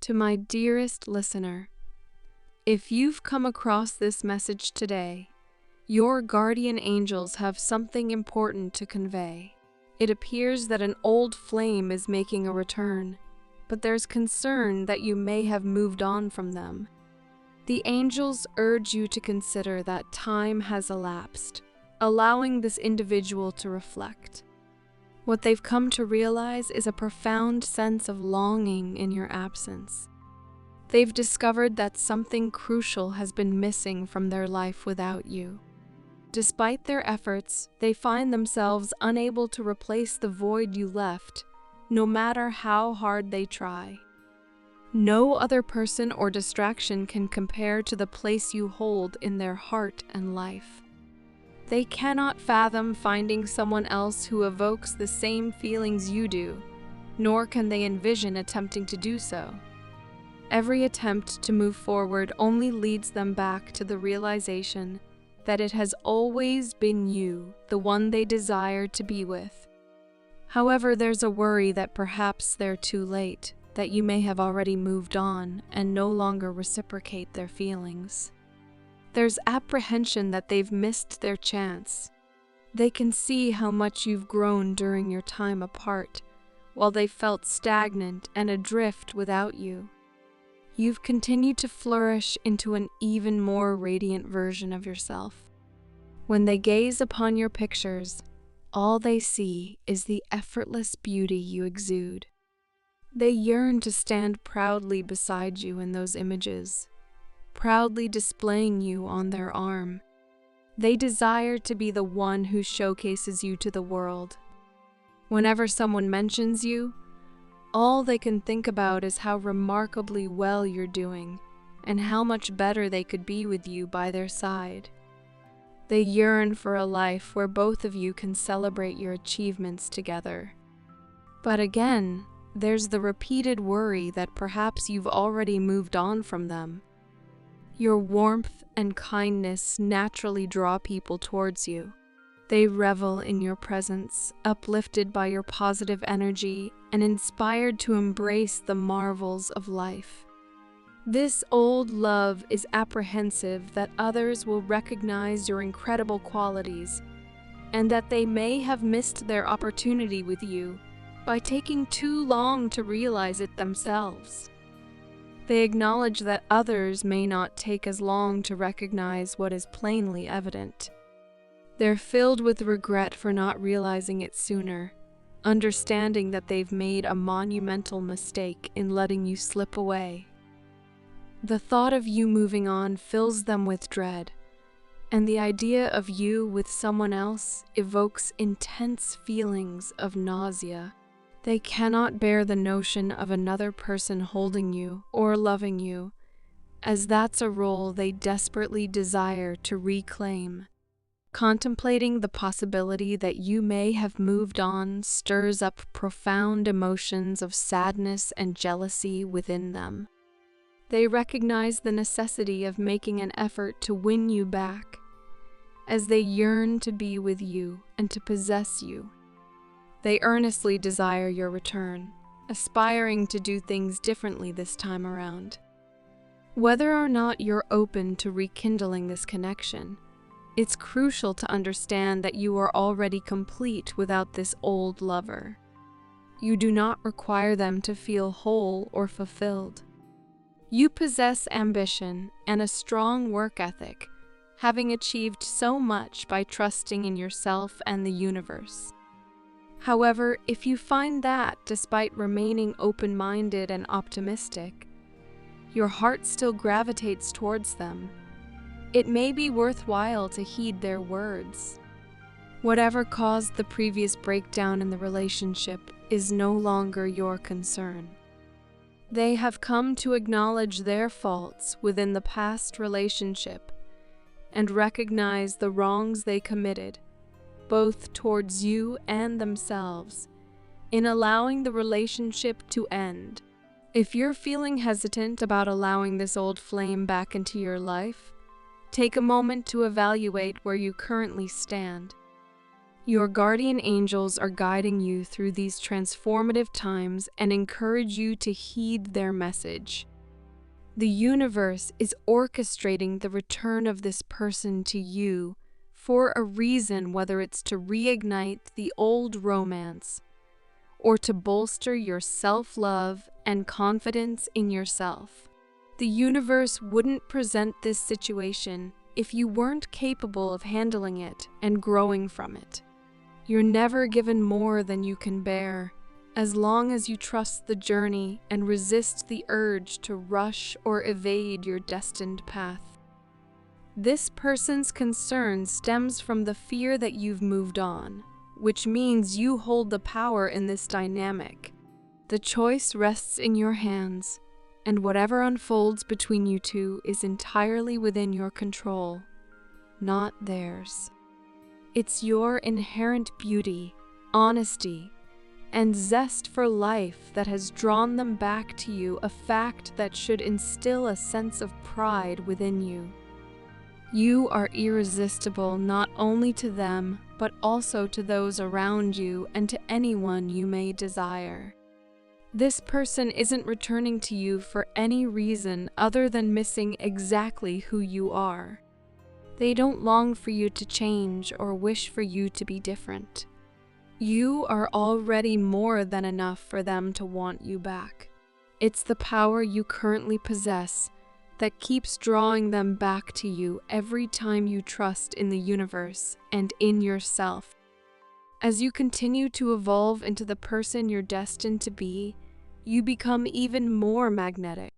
To my dearest listener, if you've come across this message today, your guardian angels have something important to convey. It appears that an old flame is making a return, but there's concern that you may have moved on from them. The angels urge you to consider that time has elapsed, allowing this individual to reflect. What they've come to realize is a profound sense of longing in your absence. They've discovered that something crucial has been missing from their life without you. Despite their efforts, they find themselves unable to replace the void you left, no matter how hard they try. No other person or distraction can compare to the place you hold in their heart and life. They cannot fathom finding someone else who evokes the same feelings you do, nor can they envision attempting to do so. Every attempt to move forward only leads them back to the realization that it has always been you, the one they desire to be with. However, there's a worry that perhaps they're too late, that you may have already moved on and no longer reciprocate their feelings. There's apprehension that they've missed their chance. They can see how much you've grown during your time apart, while they felt stagnant and adrift without you. You've continued to flourish into an even more radiant version of yourself. When they gaze upon your pictures, all they see is the effortless beauty you exude. They yearn to stand proudly beside you in those images, proudly displaying you on their arm. They desire to be the one who showcases you to the world. Whenever someone mentions you, all they can think about is how remarkably well you're doing and how much better they could be with you by their side. They yearn for a life where both of you can celebrate your achievements together. But again, there's the repeated worry that perhaps you've already moved on from them. Your warmth and kindness naturally draw people towards you. They revel in your presence, uplifted by your positive energy and inspired to embrace the marvels of life. This old love is apprehensive that others will recognize your incredible qualities and that they may have missed their opportunity with you by taking too long to realize it themselves. They acknowledge that others may not take as long to recognize what is plainly evident. They're filled with regret for not realizing it sooner, understanding that they've made a monumental mistake in letting you slip away. The thought of you moving on fills them with dread, and the idea of you with someone else evokes intense feelings of nausea. They cannot bear the notion of another person holding you or loving you, as that's a role they desperately desire to reclaim. Contemplating the possibility that you may have moved on stirs up profound emotions of sadness and jealousy within them. They recognize the necessity of making an effort to win you back, as they yearn to be with you and to possess you. They earnestly desire your return, aspiring to do things differently this time around. Whether or not you're open to rekindling this connection, it's crucial to understand that you are already complete without this old lover. You do not require them to feel whole or fulfilled. You possess ambition and a strong work ethic, having achieved so much by trusting in yourself and the universe. However, if you find that, despite remaining open-minded and optimistic, your heart still gravitates towards them, it may be worthwhile to heed their words. Whatever caused the previous breakdown in the relationship is no longer your concern. They have come to acknowledge their faults within the past relationship and recognize the wrongs they committed, both towards you and themselves, in allowing the relationship to end. If you're feeling hesitant about allowing this old flame back into your life, take a moment to evaluate where you currently stand. Your guardian angels are guiding you through these transformative times and encourage you to heed their message. The universe is orchestrating the return of this person to you for a reason, whether it's to reignite the old romance or to bolster your self-love and confidence in yourself. The universe wouldn't present this situation if you weren't capable of handling it and growing from it. You're never given more than you can bear, as long as you trust the journey and resist the urge to rush or evade your destined path. This person's concern stems from the fear that you've moved on, which means you hold the power in this dynamic. The choice rests in your hands, and whatever unfolds between you two is entirely within your control, not theirs. It's your inherent beauty, honesty, and zest for life that has drawn them back to you, a fact that should instill a sense of pride within you. You are irresistible not only to them, but also to those around you and to anyone you may desire. This person isn't returning to you for any reason other than missing exactly who you are. They don't long for you to change or wish for you to be different. You are already more than enough for them to want you back. It's the power you currently possess that keeps drawing them back to you every time you trust in the universe and in yourself. As you continue to evolve into the person you're destined to be, you become even more magnetic.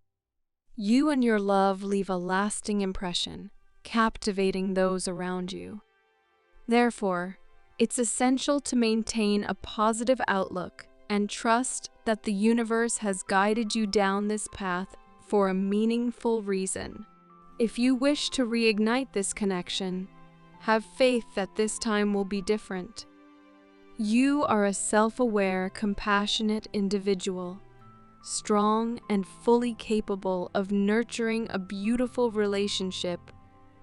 You and your love leave a lasting impression, captivating those around you. Therefore, it's essential to maintain a positive outlook and trust that the universe has guided you down this path for a meaningful reason. If you wish to reignite this connection, have faith that this time will be different. You are a self-aware, compassionate individual, strong and fully capable of nurturing a beautiful relationship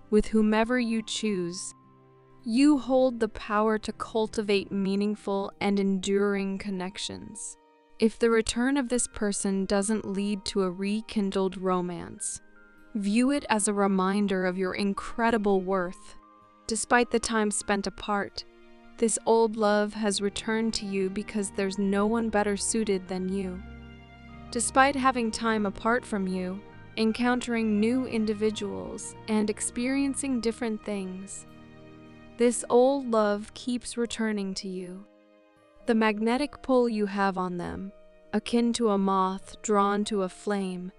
with whomever you choose. You hold the power to cultivate meaningful and enduring connections. If the return of this person doesn't lead to a rekindled romance, view it as a reminder of your incredible worth. Despite the time spent apart, this old love has returned to you because there's no one better suited than you. Despite having time apart from you, encountering new individuals, and experiencing different things, this old love keeps returning to you. The magnetic pull you have on them, akin to a moth drawn to a flame,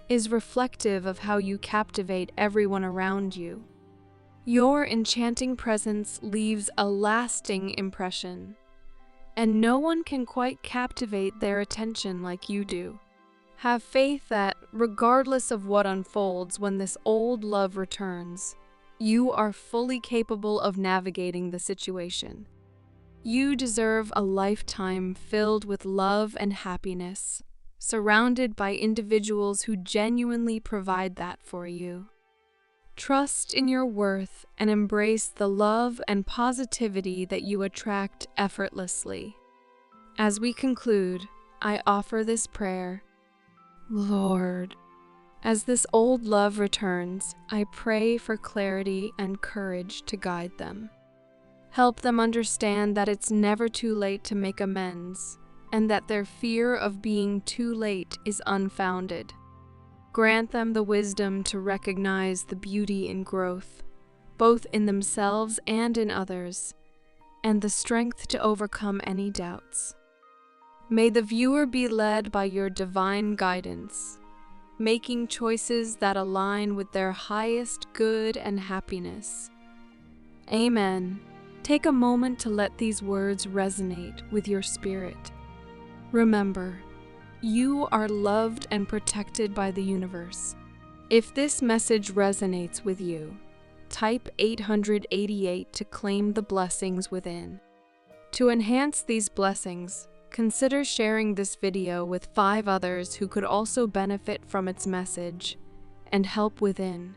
is reflective of how you captivate everyone around you. Your enchanting presence leaves a lasting impression, and no one can quite captivate their attention like you do. Have faith that, regardless of what unfolds when this old love returns, you are fully capable of navigating the situation. You deserve a lifetime filled with love and happiness, surrounded by individuals who genuinely provide that for you. Trust in your worth and embrace the love and positivity that you attract effortlessly. As we conclude, I offer this prayer. Lord, as this old love returns, I pray for clarity and courage to guide them. Help them understand that it's never too late to make amends, and that their fear of being too late is unfounded. Grant them the wisdom to recognize the beauty in growth, both in themselves and in others, and the strength to overcome any doubts. May the viewer be led by your divine guidance, making choices that align with their highest good and happiness. Amen. Take a moment to let these words resonate with your spirit. Remember, you are loved and protected by the universe. If this message resonates with you, type 888 to claim the blessings within. To enhance these blessings, consider sharing this video with 5 others who could also benefit from its message and help within.